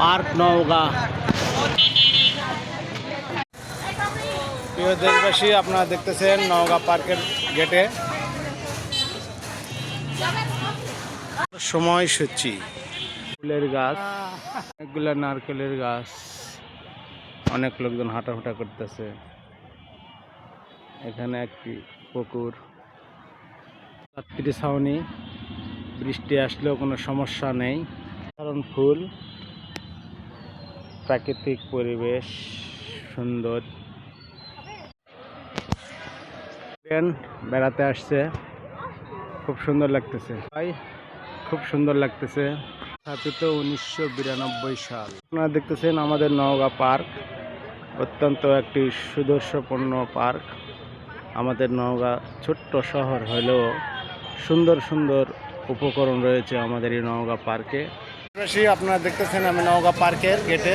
Park Naogaon. প্রিয় দেশবাসী, আপনারা দেখতেছেন নওগাঁ পার্কের গেটে সময়সূচি। ফুলের গাছ, অনেকগুলো নারকেলের গাছ, অনেক লোকজন হাঁটাফাটা করতেছে। এখানে একটি পুকুর, যাত্রী ছাউনি, বৃষ্টি আসলেও কোনো সমস্যা নেই। কারণ ফুল, প্রাকৃতিক পরিবেশ সুন্দর। বেড়াতে আসছে, খুব সুন্দর লাগতেছে ভাই, খুব সুন্দর লাগতেছে। স্থাপিত 1992 সাল। আপনারা দেখতেছেন আমাদের নওগাঁ পার্ক, অত্যন্ত একটি সুদর্শপূর্ণ পার্ক। আমাদের নওগাঁ ছোট্ট শহর হলেও সুন্দর সুন্দর উপকরণ রয়েছে আমাদের এই নওগাঁ পার্কে। আপনারা দেখতেছেন আমি নওগাঁ পার্কের গেটে।